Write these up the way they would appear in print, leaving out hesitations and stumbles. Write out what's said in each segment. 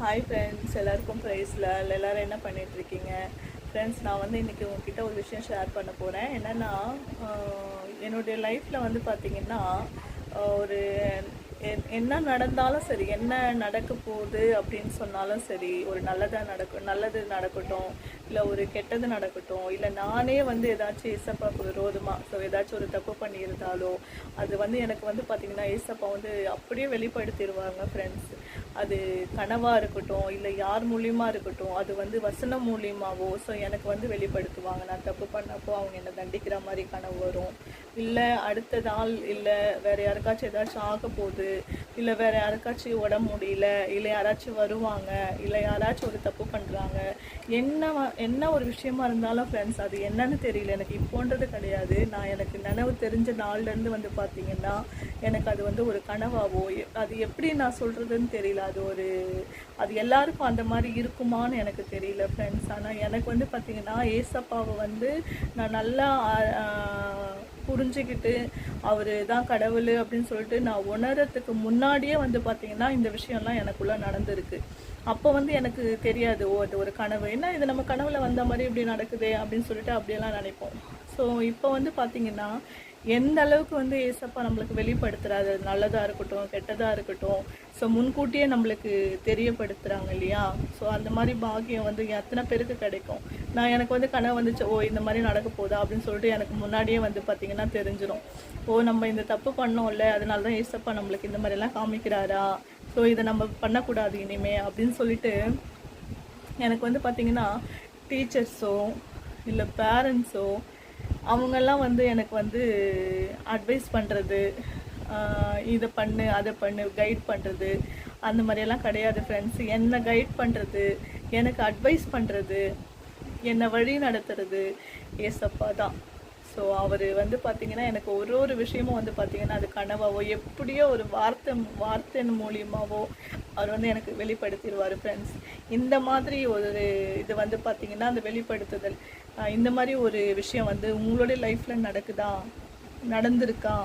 Hi friends, எல்லாருக்கும் ப்ரைஸில் எல்லோரும் என்ன பண்ணிகிட்ருக்கீங்க? ஃப்ரெண்ட்ஸ், நான் வந்து இன்றைக்கி உங்ககிட்ட ஒரு விஷயம் ஷேர் பண்ண போகிறேன். என்னென்னா, என்னுடைய லைஃப்பில் வந்து பார்த்திங்கன்னா, ஒரு என்ன நடந்தாலும் சரி, என்ன நடக்க போகுது அப்படின்னு சொன்னாலும் சரி, ஒரு நல்லது நடக்கட்டும், இல்லை ஒரு கெட்டது நடக்கட்டும், இல்லை நானே வந்து ஏதாச்சும் ஏசப்பாவுக்கு விரோதமாக ஏதாச்சும் ஒரு தப்பு பண்ணியிருந்தாலோ, அது வந்து எனக்கு வந்து பார்த்திங்கன்னா ஏசப்பா வந்து அப்படியே வெளிப்படுத்திடுவாங்க ஃப்ரெண்ட்ஸ். அது கனவாக இருக்கட்டும், இல்லை யார் மூலியமாக இருக்கட்டும், அது வந்து வசனம் மூலியமாகவோ எனக்கு வந்து வெளிப்படுத்துவாங்க. நான் தப்பு பண்ணப்போ அவங்க என்னை தண்டிக்கிற மாதிரி கனவு வரும், இல்லை அடுத்த நாள், இல்லை வேறு யாருக்காச்சும் ஏதாச்சும் ஆக போகுது, இல்லை வேறு யாருக்காச்சும் உடம்பு முடியல, இல்லை யாராச்சும் வருவாங்க, இல்லை யாராச்சும் ஒரு தப்பு பண்ணுறாங்க. என்ன ஒரு விஷயமா இருந்தாலும் ஃப்ரெண்ட்ஸ், அது என்னன்னு தெரியல, எனக்கு இப்போன்றது கிடையாது. நான் எனக்கு நினைவு தெரிஞ்ச நாள்லேருந்து வந்து பார்த்திங்கன்னா எனக்கு அது வந்து ஒரு கனவாவோ, அது எப்படி நான் சொல்கிறதுன்னு தெரியல. அது எல்லாருக்கும் அந்த மாதிரி இருக்குமான்னு எனக்கு தெரியல ஃப்ரெண்ட்ஸ். ஆனால் எனக்கு வந்து பார்த்திங்கன்னா ஏசப்பாவை வந்து நான் நல்லா புரிஞ்சுக்கிட்டு அவர் தான் கடவுள் அப்படின்னு சொல்லிட்டு நான் உணரத்துக்கு முன்னாடியே வந்து பார்த்திங்கன்னா இந்த விஷயம்லாம் எனக்குள்ளே நடந்திருக்கு. அப்போ வந்து எனக்கு தெரியாது, அது ஒரு கனவு, என்ன இது நம்ம கனவுல வந்த மாதிரி இப்படி நடக்குது அப்படின்னு சொல்லிட்டு அப்படியெல்லாம் நினைப்போம். ஸோ இப்போ வந்து பார்த்திங்கன்னா எந்த அளவுக்கு வந்து ஏசப்பா நம்மளுக்கு வெளிப்படுத்துகிறாரு, நல்லதாக இருக்கட்டும் கெட்டதாக இருக்கட்டும், ஸோ முன்கூட்டியே நம்மளுக்கு தெரியப்படுத்துகிறாங்க இல்லையா. ஸோ அந்த மாதிரி பாக்கியம் வந்து எத்தனை பேருக்கு கிடைக்கும். எனக்கு வந்து கனவு வந்துச்சு, இந்த மாதிரி நடக்க போதா அப்படின்னு சொல்லிட்டு எனக்கு முன்னாடியே வந்து பார்த்திங்கன்னா தெரிஞ்சிடும். நம்ம இந்த தப்பு பண்ணோம்ல, அதனால தான் ஏசப்பா நம்மளுக்கு இந்த மாதிரிலாம் காமிக்கிறாரா, ஸோ இதை நம்ம பண்ணக்கூடாது இனிமே அப்படின்னு சொல்லிட்டு எனக்கு வந்து பார்த்திங்கன்னா டீச்சர்ஸோ இல்லை பேரண்ட்ஸோ அவங்கெல்லாம் வந்து எனக்கு வந்து அட்வைஸ் பண்ணுறது, இதை பண்ணு அதை பண்ணு கைட் பண்ணுறது, அந்த மாதிரியெல்லாம் கிடையாது ஃப்ரெண்ட்ஸ். என்னை கைட் பண்ணுறது, எனக்கு அட்வைஸ் பண்ணுறது, என்னை வழி நடத்துறது ஏசப்பா தான். ஸோ அவர் வந்து பார்த்திங்கன்னா எனக்கு ஒரு விஷயமும் வந்து பார்த்திங்கன்னா அது கனவாவோ எப்படியோ ஒரு வார்த்தையின் மூலியமாகவோ அவர் வந்து எனக்கு வெளிப்படுத்திடுவார் ஃப்ரெண்ட்ஸ். இந்த மாதிரி ஒரு இது வந்து பார்த்திங்கன்னா அந்த வெளிப்படுத்துதல், இந்த மாதிரி ஒரு விஷயம் வந்து உங்களுடைய லைஃப்பில் நடந்திருக்கா,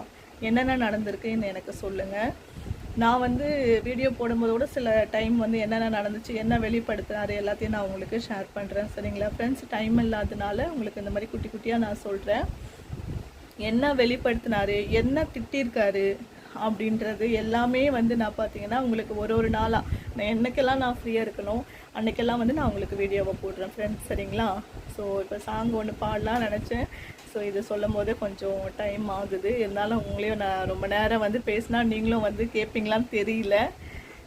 என்னென்ன நடந்திருக்குன்னு எனக்கு சொல்லுங்கள். நான் வந்து வீடியோ போடும்போதோட சில டைம் வந்து என்னென்ன நடந்துச்சு, என்ன வெளிப்படுத்தினாரு எல்லாத்தையும் நான் உங்களுக்கு ஷேர் பண்ணுறேன், சரிங்களா ஃப்ரெண்ட்ஸ். டைம் இல்லாதனால உங்களுக்கு இந்த மாதிரி குட்டி குட்டியாக நான் சொல்கிறேன். என்ன வெளிப்படுத்தினாரு, என்ன திட்டிருக்காரு அப்படின்றது எல்லாமே வந்து நான் பார்த்திங்கன்னா உங்களுக்கு ஒரு நாளாக நான் என்னைக்கெல்லாம் நான் ஃப்ரீயாக இருக்கணும் அன்றைக்கெல்லாம் வந்து நான் உங்களுக்கு வீடியோவை போடுறேன் ஃப்ரெண்ட்ஸ், சரிங்களா. ஸோ இப்போ சாங் ஒன்று பாடலாம் நினச்சேன். ஸோ இது சொல்லும் போதே கொஞ்சம் டைம் ஆகுது, இருந்தாலும் உங்களையும் நான் ரொம்ப நேரம் வந்து பேசினா நீங்களும் வந்து கேட்பீங்களான்னு தெரியல.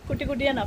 குட்டி குட்டியாக நான்